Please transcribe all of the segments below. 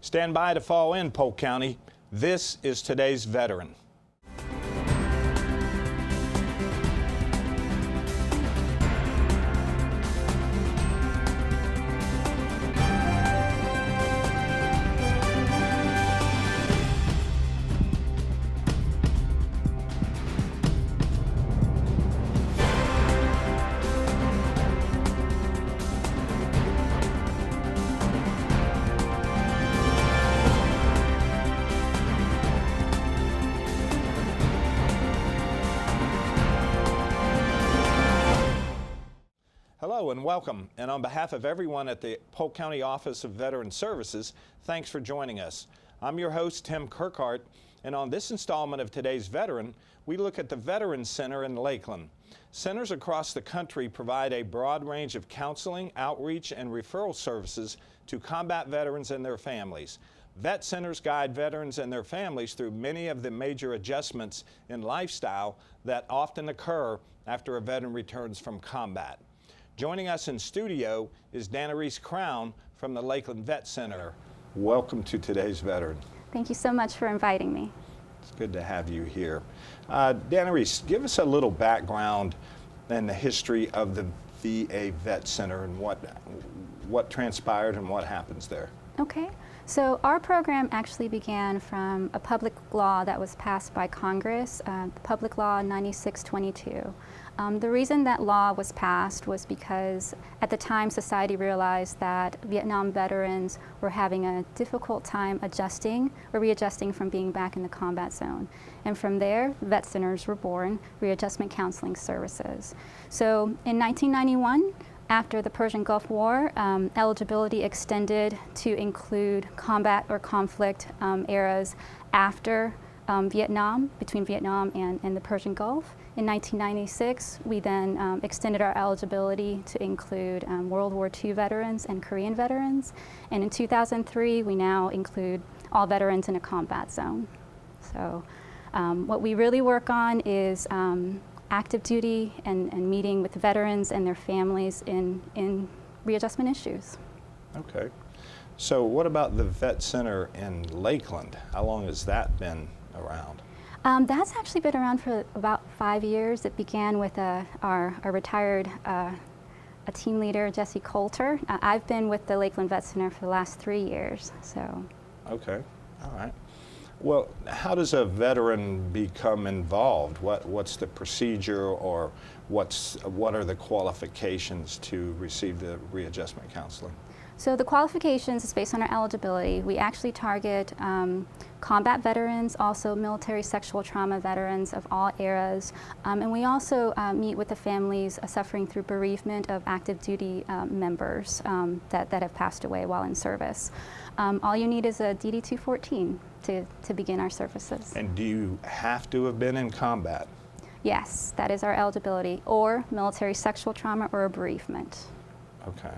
Stand by to fall in, Polk County. This is today's veteran. Hello and welcome, and on behalf of everyone at the Polk County Office of Veteran Services, thanks for joining us. I'm your host, Tim Kirkhart, and on this installment of today's Veteran, we look at the Veterans Center in Lakeland. Centers across the country provide a broad range of counseling, outreach, and referral services to combat veterans and their families. Vet centers guide veterans and their families through many of the major adjustments in lifestyle that often occur after a veteran returns from combat. Joining us in studio is Danerys from the Lakeland Vet Center. Welcome to today's Veteran. Thank you so much for inviting me. It's good to have you here. Danerys, give us a little background and the history of the VA Vet Center and what transpired and what happens there. Okay, so our program actually began from a public law that was passed by Congress, Public Law 9622. The reason that law was passed was because at the time society realized that Vietnam veterans were having a difficult time adjusting or readjusting from being back in the combat zone. And from there, vet centers were born, readjustment counseling services. So in 1991, after the Persian Gulf War, eligibility extended to include combat or conflict eras after Vietnam, between Vietnam and the Persian Gulf. In 1996, we then extended our eligibility to include World War II veterans and Korean veterans. And in 2003, we now include all veterans in a combat zone. So what we really work on is active duty and meeting with veterans and their families in readjustment issues. Okay. So what about the Vet Center in Lakeland? How long has that been around? That's actually been around for about 5 years. It began with our retired a team leader, Jesse Coulter. I've been with the Lakeland Vet Center for the last 3 years. So. Okay, all right. Well, how does a veteran become involved? What's the procedure, or what are the qualifications to receive the readjustment counseling? So the qualifications is based on our eligibility. We actually target combat veterans, also military sexual trauma veterans of all eras, and we also meet with the families suffering through bereavement of active duty members that have passed away while in service. All you need is a DD-214 to begin our services. And do you have to have been in combat? Yes, that is our eligibility, or military sexual trauma or a bereavement. Okay.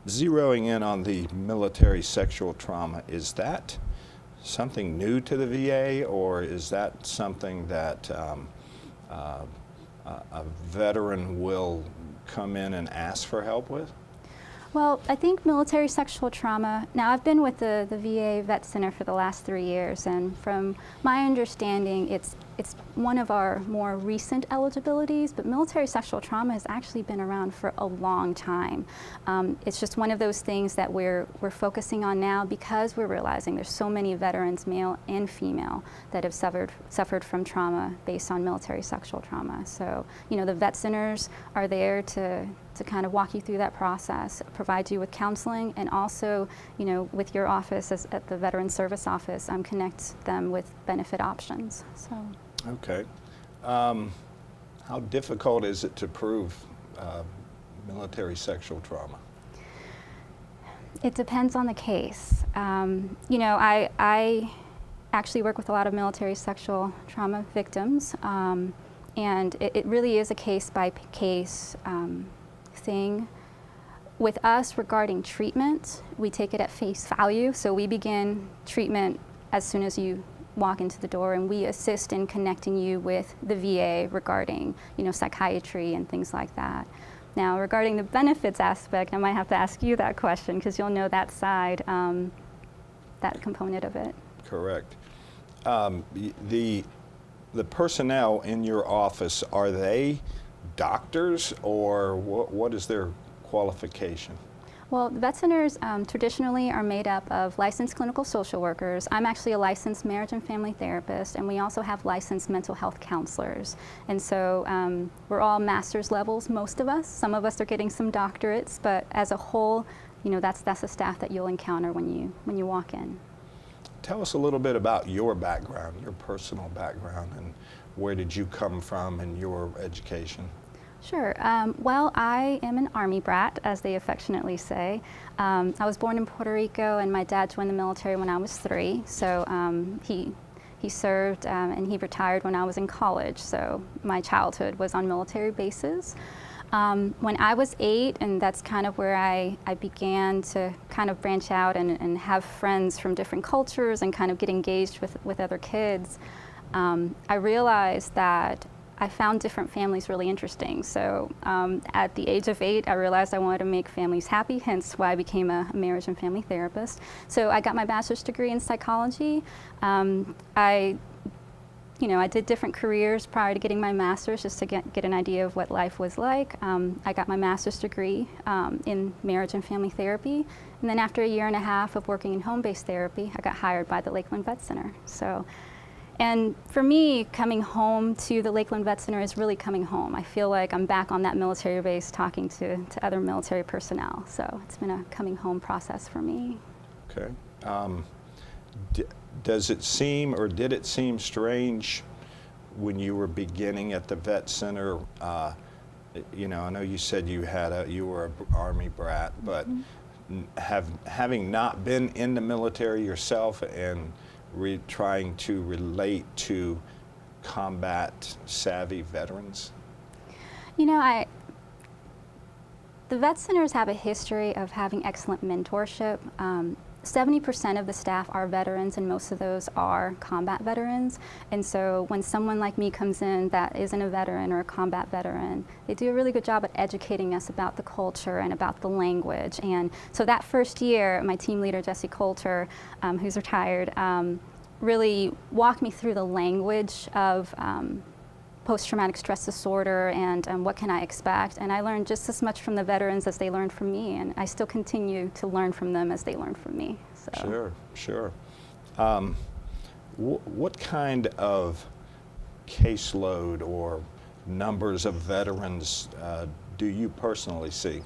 Zeroing in on the military sexual trauma, is that something new to the VA, or is that something that a veteran will come in and ask for help with? Well, I think military sexual trauma, now I've been with the VA Vet Center for the last 3 years, and from my understanding, it's one of our more recent eligibilities, but military sexual trauma has actually been around for a long time. It's just one of those things that we're focusing on now because we're realizing there's so many veterans, male and female, that have suffered from trauma based on military sexual trauma. So, you know, the vet centers are there to kind of walk you through that process, provide you with counseling, and also, you know, with your office at the Veteran Service Office, connect them with benefit options. So. Okay. How difficult is it to prove military sexual trauma? It depends on the case. You know, I actually work with a lot of military sexual trauma victims, and it really is a case-by-case thing. With us regarding treatment, we take it at face value, so we begin treatment as soon as you walk into the door, and we assist in connecting you with the VA regarding, you know, psychiatry and things like that. Now, regarding the benefits aspect, I might have to ask you that question because you'll know that side, that component of it. Correct. The personnel in your office, are they doctors, or what is their qualification? Well, vet centers traditionally are made up of licensed clinical social workers. I'm actually a licensed marriage and family therapist, and we also have licensed mental health counselors. And so we're all master's levels, most of us. Some of us are getting some doctorates, but as a whole, you know, that's the staff that you'll encounter when you walk in. Tell us a little bit about your background, your personal background, and where did you come from in your education? Sure. Well, I am an Army brat, as they affectionately say. I was born in Puerto Rico, and my dad joined the military when I was 3. So he served and he retired when I was in college. So my childhood was on military bases. When I was 8, and that's kind of where I began to kind of branch out and have friends from different cultures and kind of get engaged with other kids, I realized that I found different families really interesting. So at the age of 8, I realized I wanted to make families happy, hence why I became a marriage and family therapist. So I got my bachelor's degree in psychology. I did different careers prior to getting my master's just to get an idea of what life was like. I got my master's degree in marriage and family therapy. And then after a year and a half of working in home-based therapy, I got hired by the Lakeland Vet Center. And for me, coming home to the Lakeland Vet Center is really coming home. I feel like I'm back on that military base talking to other military personnel. So it's been a coming home process for me. Okay. Does it seem, or did it seem strange when you were beginning at the vet center? You know, I know you said you were an Army brat, but having not been in the military yourself and trying to relate to combat savvy veterans? You know, the vet centers have a history of having excellent mentorship. 70% of the staff are veterans, and most of those are combat veterans. And so when someone like me comes in that isn't a veteran or a combat veteran, they do a really good job at educating us about the culture and about the language. And so that first year, my team leader, Jesse Coulter, who's retired, really walked me through the language of post-traumatic stress disorder and what can I expect. And I learned just as much from the veterans as they learned from me, and I still continue to learn from them as they learn from me. So. Sure. What kind of caseload or numbers of veterans do you personally see?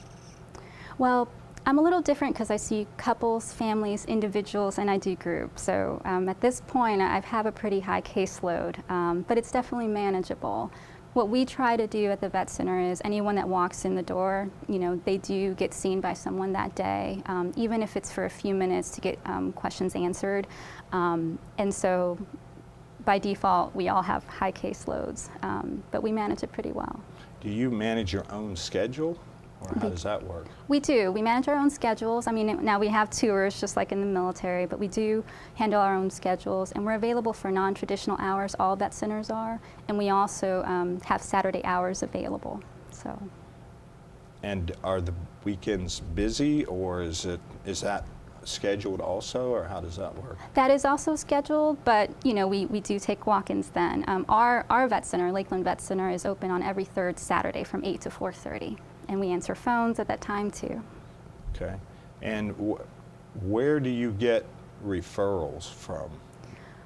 Well, I'm a little different because I see couples, families, individuals, and I do groups. So at this point, I have a pretty high caseload, but it's definitely manageable. What we try to do at the vet center is anyone that walks in the door, you know, they do get seen by someone that day, even if it's for a few minutes to get questions answered. And so by default, we all have high caseloads, but we manage it pretty well. Do you manage your own schedule? Or how does that work? We do. We manage our own schedules. I mean, now we have tours just like in the military, but we do handle our own schedules, and we're available for non-traditional hours. All vet centers are, and we also have Saturday hours available. So. And are the weekends busy, or is that scheduled also, or how does that work? That is also scheduled, but you know, we do take walk-ins then. Our vet center, Lakeland Vet Center, is open on every third Saturday from 8 to 4:30. And we answer phones at that time too. Okay. And where do you get referrals from?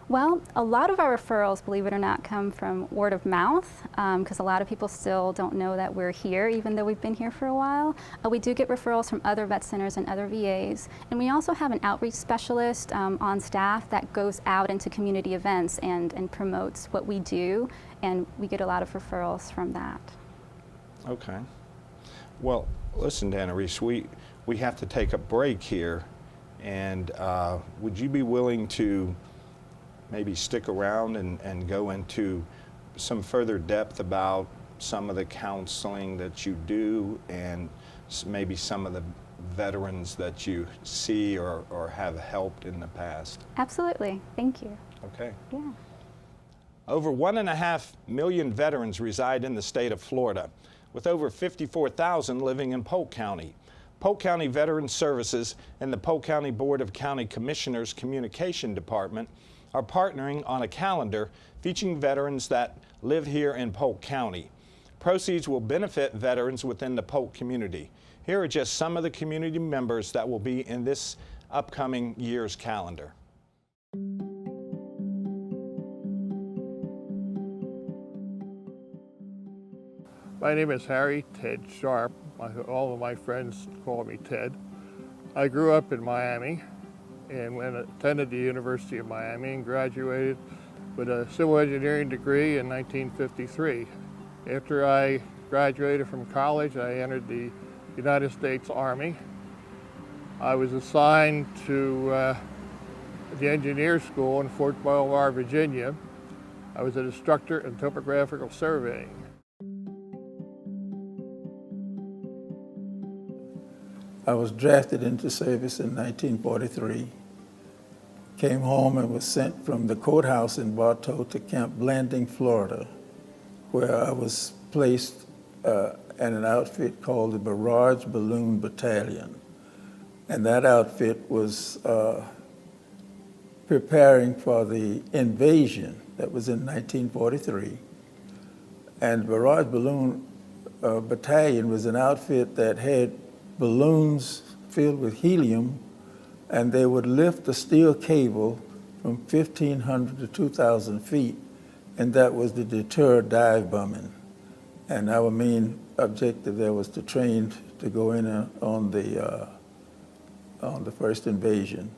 Well, a lot of our referrals, believe it or not, come from word of mouth, because a lot of people still don't know that we're here, even though we've been here for a while. We do get referrals from other vet centers and other VAs. And we also have an outreach specialist on staff that goes out into community events and promotes what we do. And we get a lot of referrals from that. Okay. Well, listen, Danerys, we have to take a break here, and would you be willing to maybe stick around and go into some further depth about some of the counseling that you do and maybe some of the veterans that you see or have helped in the past? Absolutely. Thank you. Okay. Yeah. Over 1.5 million veterans reside in the state of Florida. with over 54,000 living in Polk County. Polk County Veterans Services and the Polk County Board of County Commissioners Communication Department are partnering on a calendar featuring veterans that live here in Polk County. Proceeds will benefit veterans within the Polk community. Here are just some of the community members that will be in this upcoming year's calendar. My name is Harry Ted Sharp. All of my friends call me Ted. I grew up in Miami and attended the University of Miami and graduated with a civil engineering degree in 1953. After I graduated from college, I entered the United States Army. I was assigned to the engineer school in Fort Belvoir, Virginia. I was an instructor in topographical surveying. I was drafted into service in 1943, came home and was sent from the courthouse in Bartow to Camp Blanding, Florida, where I was placed in an outfit called the Barrage Balloon Battalion. And that outfit was preparing for the invasion that was in 1943. And Barrage Balloon Battalion was an outfit that had balloons filled with helium, and they would lift a steel cable from 1,500 to 2,000 feet, and that was to deter dive bombing. And our main objective there was to train to go in on the first invasion.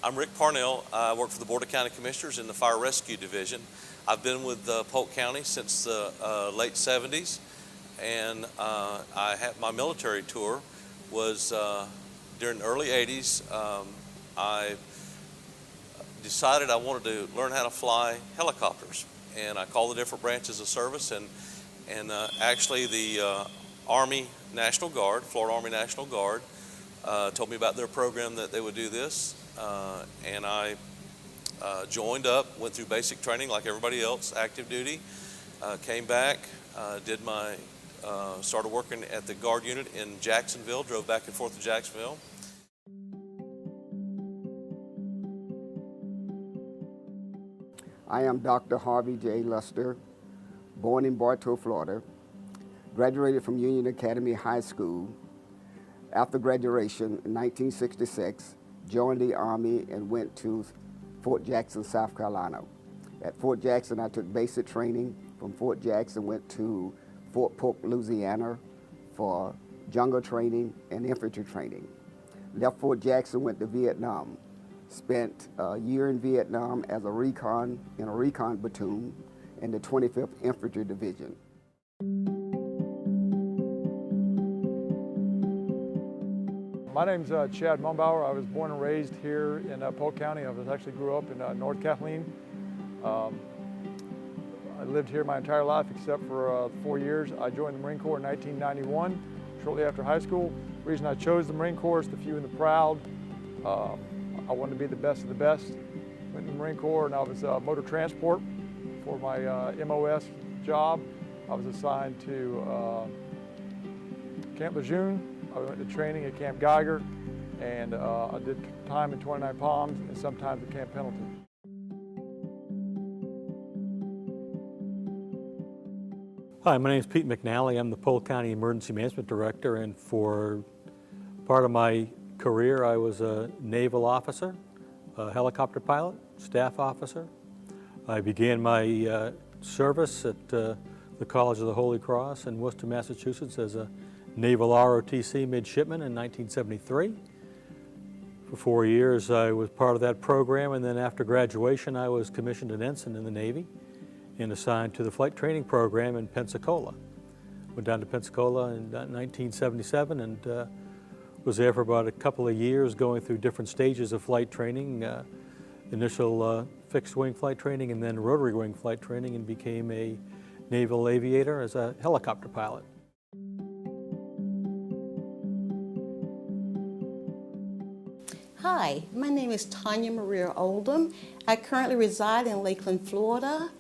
I'm Rick Parnell. I work for the Board of County Commissioners in the Fire Rescue Division. I've been with Polk County since the late 70s, and my military tour was during the early 80s. I decided I wanted to learn how to fly helicopters, and I called the different branches of service, and actually the Army National Guard, Florida Army National Guard, told me about their program that they would do this, and I joined up, went through basic training like everybody else, active duty, came back, started working at the Guard unit in Jacksonville, drove back and forth to Jacksonville. I am Dr. Harvey J. Luster, born in Bartow, Florida, graduated from Union Academy High School. After graduation in 1966, joined the Army and went to Fort Jackson, South Carolina. At Fort Jackson, I took basic training. From Fort Jackson, went to Fort Polk, Louisiana for jungle training and infantry training. Left Fort Jackson, went to Vietnam. Spent a year in Vietnam as a recon platoon in the 25th Infantry Division. My name's Chad Mumbauer. I was born and raised here in Polk County. I actually grew up in North Kathleen. I lived here my entire life except for 4 years. I joined the Marine Corps in 1991, shortly after high school. The reason I chose the Marine Corps is the few and the proud. I wanted to be the best of the best. Went in the Marine Corps and I was motor transport for my MOS job. I was assigned to Camp Lejeune. I went to training at Camp Geiger, and I did time in 29 Palms and sometimes at Camp Pendleton. Hi, my name is Pete McNally. I'm the Polk County Emergency Management Director, and for part of my career I was a naval officer, a helicopter pilot, staff officer. I began my service at the College of the Holy Cross in Worcester, Massachusetts as a Naval ROTC midshipman in 1973. For 4 years I was part of that program, and then after graduation I was commissioned an ensign in the Navy and assigned to the flight training program in Pensacola. Went down to Pensacola in 1977 and was there for about a couple of years going through different stages of flight training, initial fixed wing flight training and then rotary wing flight training, and became a naval aviator as a helicopter pilot. Hi, my name is Tanya Maria Oldham. I currently reside in Lakeland, Florida,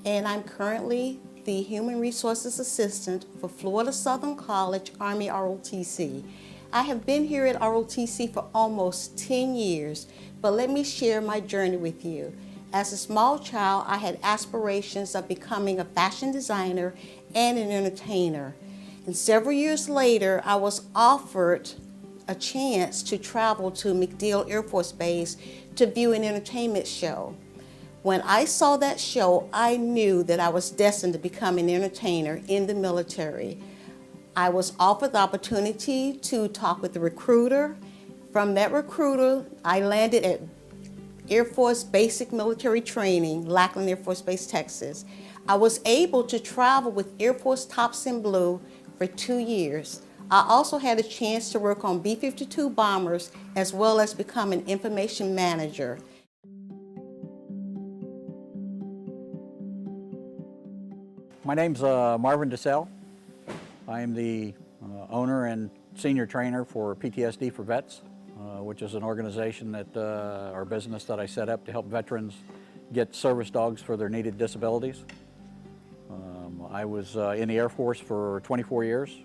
and I'm currently the Human Resources Assistant for Florida Southern College Army ROTC. I have been here at ROTC for almost 10 years, but let me share my journey with you. As a small child, I had aspirations of becoming a fashion designer and an entertainer. And several years later, I was offered a chance to travel to MacDill Air Force Base to view an entertainment show. When I saw that show, I knew that I was destined to become an entertainer in the military. I was offered the opportunity to talk with the recruiter. From that recruiter, I landed at Air Force Basic Military Training, Lakeland Air Force Base, Texas. I was able to travel with Air Force Tops in Blue for 2 years. I also had a chance to work on B-52 bombers as well as become an information manager. My name's Marvin DeSalle. I am the owner and senior trainer for PTSD for Vets, which is an organization that, or business that I set up to help veterans get service dogs for their needed disabilities. I was in the Air Force for 24 years.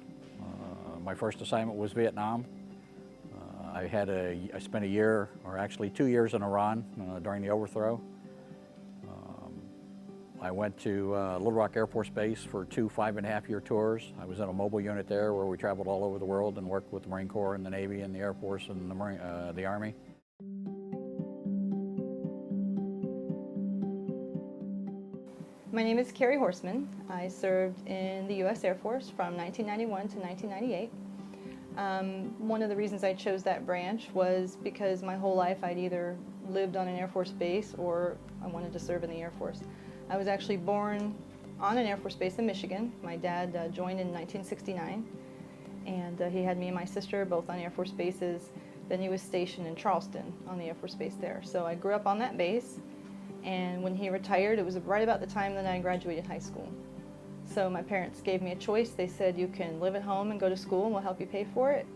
My first assignment was Vietnam. I spent a year, or actually 2 years in Iran during the overthrow. I went to Little Rock Air Force Base for 2 5.5-year tours. I was in a mobile unit there where we traveled all over the world and worked with the Marine Corps and the Navy and the Air Force and the Army. My name is Carrie Horseman. I served in the U.S. Air Force from 1991 to 1998. One of the reasons I chose that branch was because my whole life I'd either lived on an Air Force base or I wanted to serve in the Air Force. I was actually born on an Air Force base in Michigan. My dad joined in 1969, and he had me and my sister both on Air Force bases. Then he was stationed in Charleston on the Air Force base there. So I grew up on that base. And when he retired, it was right about the time that I graduated high school. So my parents gave me a choice. They said, you can live at home and go to school and we'll help you pay for it.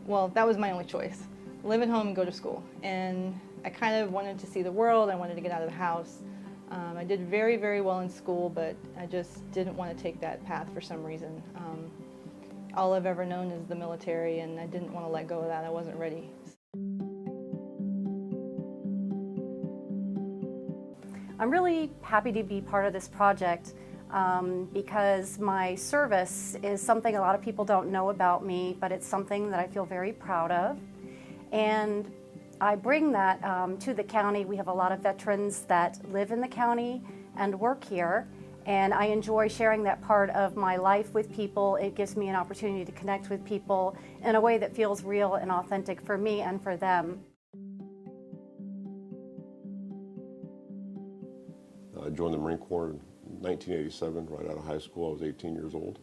Well, that was my only choice. Live at home and go to school. And I kind of wanted to see the world. I wanted to get out of the house. I did very, very well in school, but I just didn't want to take that path for some reason. All I've ever known is the military, and I didn't want to let go of that. I wasn't ready. I'm really happy to be part of this project because my service is something a lot of people don't know about me, but it's something that I feel very proud of. And I bring that to the county. We have a lot of veterans that live in the county and work here, and I enjoy sharing that part of my life with people. It gives me an opportunity to connect with people in a way that feels real and authentic for me and for them. I joined the Marine Corps in 1987, right out of high school. I was 18 years old.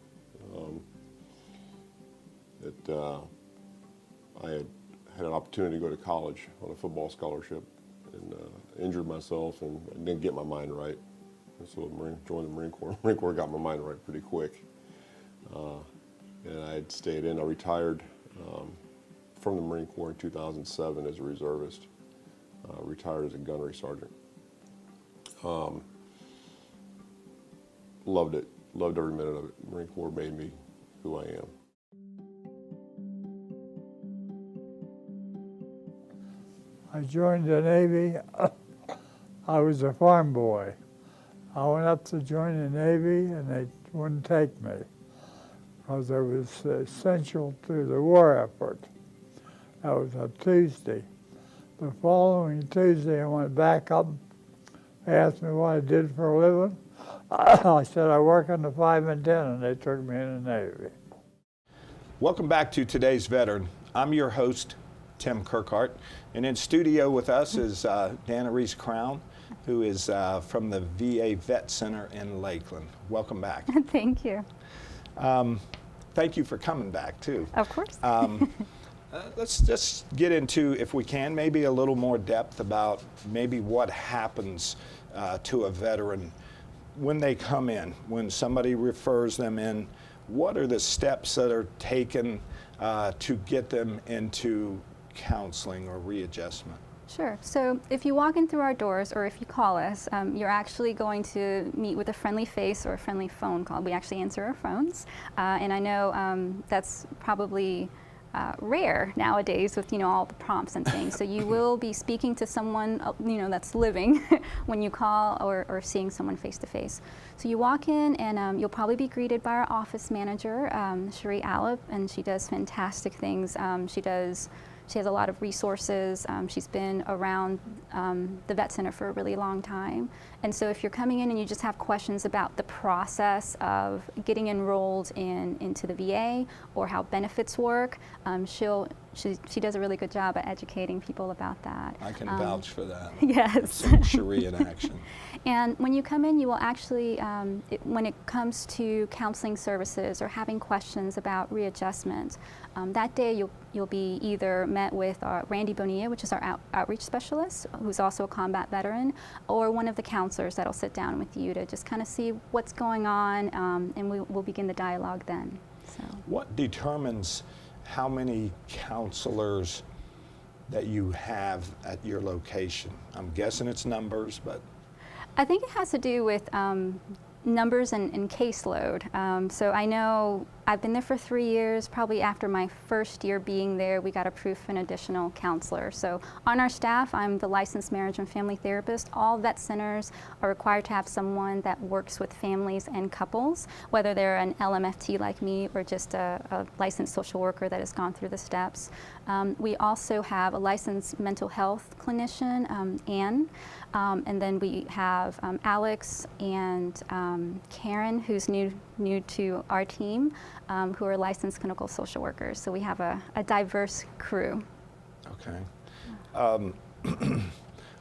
I had an opportunity to go to college on a football scholarship and injured myself and didn't get my mind right. And so joined the Marine Corps. Marine Corps got my mind right pretty quick. And I had stayed in. I retired from the Marine Corps in 2007 as a reservist. Retired as a gunnery sergeant. Loved it. Loved every minute of it. Marine Corps made me who I am. I joined the Navy. I was a farm boy. I went up to join the Navy and they wouldn't take me because I was essential to the war effort. That was a Tuesday. The following Tuesday I went back up. They asked me what I did for a living. I said I work on the 5 and 10, and they took me in the Navy. Welcome back to Today's Veteran. I'm your host, Tim Kirkhart, and in studio with us is Danerys Crown, who is from the VA Vet Center in Lakeland. Welcome back. Thank you. Thank you for coming back, too. Of course. Let's just get into, if we can, maybe a little more depth about maybe what happens to a veteran when they come in, when somebody refers them in. What are the steps that are taken to get them into counseling or readjustment? Sure. So if you walk in through our doors or if you call us, you're actually going to meet with a friendly face or a friendly phone call. We actually answer our phones. And I know that's probably rare nowadays with, all the prompts and things. So you will be speaking to someone, that's living when you call or seeing someone face to face. So you walk in and you'll probably be greeted by our office manager, Cherie Allop, and she does fantastic things. She has a lot of resources. She's been around the vet center for a really long time. And so if you're coming in and you just have questions about the process of getting enrolled into the VA or how benefits work, she does a really good job at educating people about that. I can vouch for that. Yes. I've seen Cherie in action. And when you come in, you will actually, when it comes to counseling services or having questions about readjustment, that day you'll be either met with Randy Bonilla, which is our outreach specialist, who's also a combat veteran, or one of the counselors that'll sit down with you to just kind of see what's going on, and we'll begin the dialogue then. So. What determines how many counselors that you have at your location? I'm guessing it's numbers, but. I think it has to do with numbers and caseload. So I know I've been there for 3 years. Probably after my first year being there, we got approved for an additional counselor. So on our staff, I'm the licensed marriage and family therapist. All vet centers are required to have someone that works with families and couples, whether they're an LMFT like me or just a licensed social worker that has gone through the steps. We also have a licensed mental health clinician, Anne, and then we have Alex and Karen, who's new to our team, who are licensed clinical social workers. So we have a diverse crew. Okay.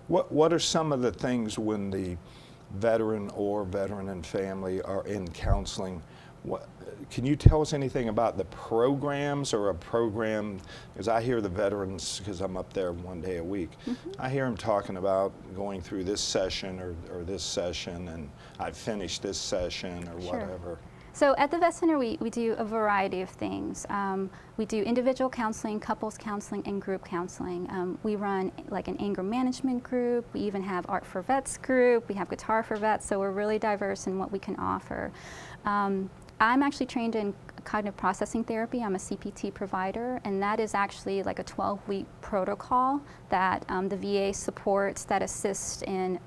What are some of the things when the veteran or veteran and family are in counseling? Can you tell us anything about the programs or a program? Because I hear the veterans, because I'm up there one day a week, I hear them talking about going through this session or this session, and I've finished this session or whatever. So at the vet center, we do a variety of things. We do individual counseling, couples counseling, and group counseling. We run like an anger management group. We even have art for vets group. We have guitar for vets. So we're really diverse in what we can offer. I'm actually trained in cognitive processing therapy. I'm a CPT provider, and that is actually like a 12-week protocol that the VA supports that assists in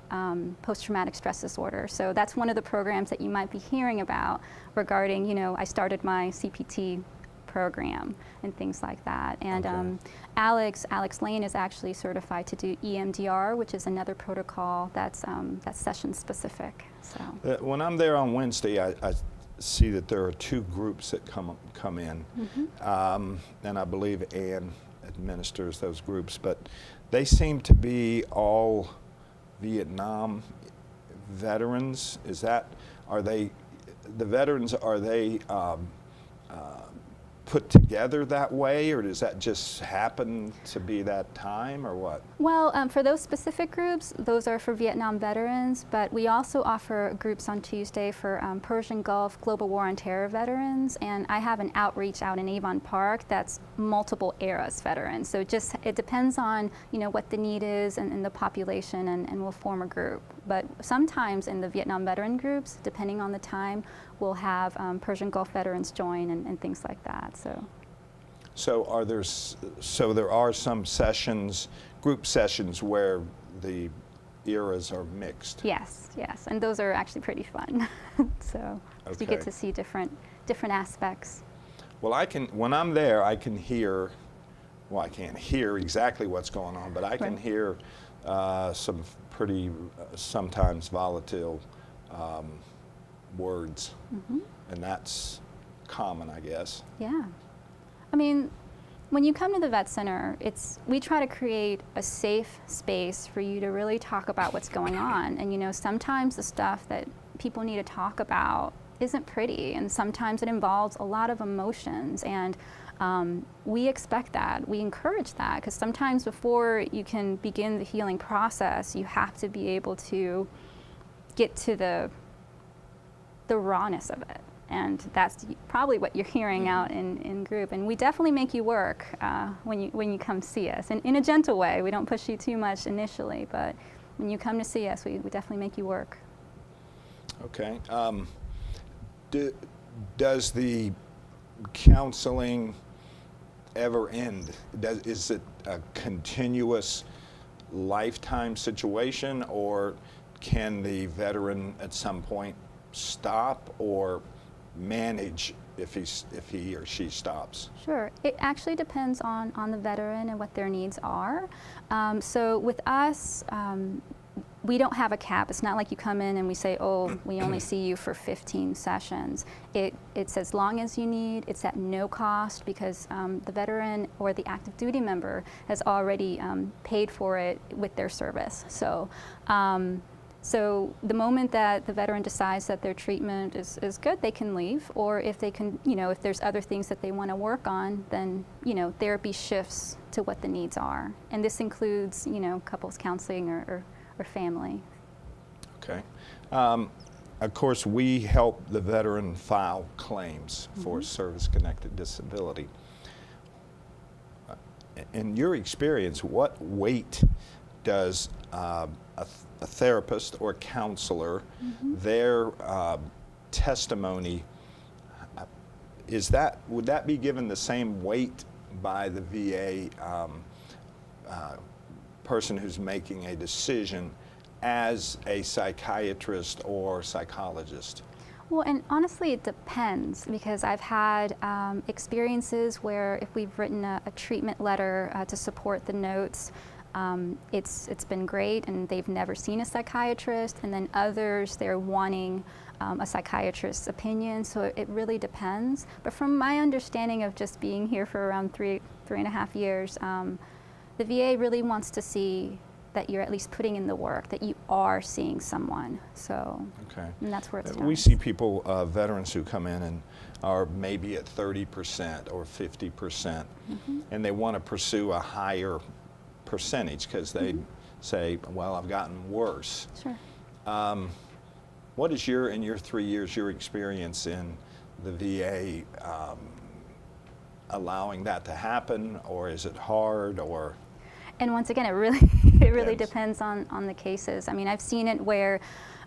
post-traumatic stress disorder. So that's one of the programs that you might be hearing about regarding, I started my CPT program and things like that. And Alex Lane is actually certified to do EMDR, which is another protocol that's session specific. So when I'm there on Wednesday, I see that there are 2 groups that come in, and I believe Anne administers those groups, but they seem to be all Vietnam veterans. Are they put together that way, or does that just happen to be that time, or what? Well, for those specific groups, those are for Vietnam veterans, but we also offer groups on Tuesday for Persian Gulf, Global War on Terror veterans, and I have an outreach out in Avon Park that's multiple eras veterans. So it depends on, what the need is and the population, and we'll form a group. But sometimes in the Vietnam veteran groups, depending on the time, we'll have Persian Gulf veterans join and things like that. So there are some sessions, group sessions, where the eras are mixed. Yes, and those are actually pretty fun. So you get to see different aspects. Well, when I'm there, I can hear. Well, I can't hear exactly what's going on, but I can hear some pretty sometimes volatile words, and that's common, I guess. Yeah. I mean, when you come to the vet center, we try to create a safe space for you to really talk about what's going on. And sometimes the stuff that people need to talk about isn't pretty, and sometimes it involves a lot of emotions, and we expect that. We encourage that, because sometimes before you can begin the healing process, you have to be able to get to the rawness of it. And that's probably what you're hearing out in group. And we definitely make you work when you come see us. And in a gentle way, we don't push you too much initially, but when you come to see us, we definitely make you work. Okay. Does the counseling ever end? Is it a continuous lifetime situation, or can the veteran at some point stop or manage if he or she stops? Sure. It actually depends on the veteran and what their needs are. So with us, we don't have a cap. It's not like you come in and we say, oh, we only see you for 15 sessions. It's as long as you need. It's at no cost because the veteran or the active duty member has already paid for it with their service. So, so the moment that the veteran decides that their treatment is good, they can leave. Or if they can, if there's other things that they want to work on, then, therapy shifts to what the needs are. And this includes, couples counseling or family. Okay. Of course, we help the veteran file claims for service-connected disability. In your experience, what weight does a therapist or counselor, their testimony, would that be given the same weight by the VA person who's making a decision as a psychiatrist or psychologist? Well, and honestly, it depends, because I've had experiences where if we've written a treatment letter to support the notes, it's been great and they've never seen a psychiatrist, and then others, they're wanting a psychiatrist's opinion, so it really depends. But from my understanding of just being here for around three and a half years, the VA really wants to see that you're at least putting in the work, that you are seeing someone. So, okay. And that's where it's We see people, veterans who come in and are maybe at 30% or 50%, and they want to pursue a higher percentage because they say, well, I've gotten worse. Sure. What is in your 3 years, your experience in the VA allowing that to happen, or is it hard, or? And once again, it really depends on the cases. I mean, I've seen it where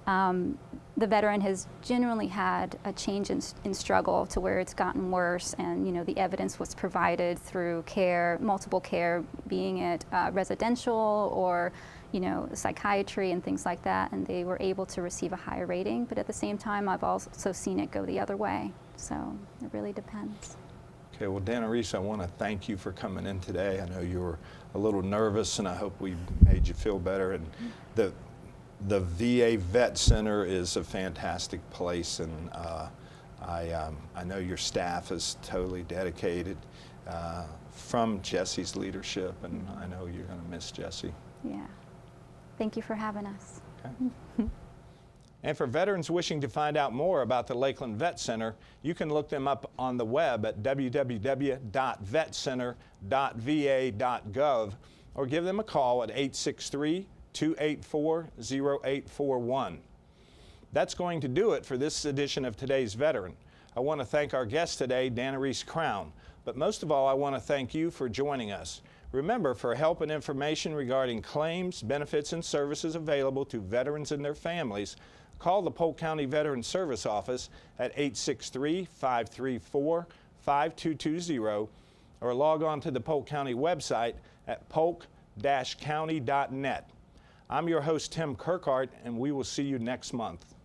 the veteran has generally had a change in struggle to where it's gotten worse, and the evidence was provided through care, multiple care, being it residential or psychiatry and things like that, and they were able to receive a higher rating. But at the same time, I've also seen it go the other way. So it really depends. Okay, well, Danerys, I want to thank you for coming in today. I know you were a little nervous, and I hope we made you feel better. And the VA Vet Center is a fantastic place, and I know your staff is totally dedicated from Jesse's leadership, and I know you're going to miss Jesse. Yeah. Thank you for having us. Okay. And for veterans wishing to find out more about the Lakeland Vet Center, you can look them up on the web at www.vetcenter.va.gov or give them a call at 863-284-0841. That's going to do it for this edition of Today's Veteran. I want to thank our guest today, Danerys Crown, but most of all, I want to thank you for joining us. Remember, for help and information regarding claims, benefits, and services available to veterans and their families, call the Polk County Veteran Service Office at 863-534-5220 or log on to the Polk County website at polk-county.net. I'm your host, Tim Kirkhart, and we will see you next month.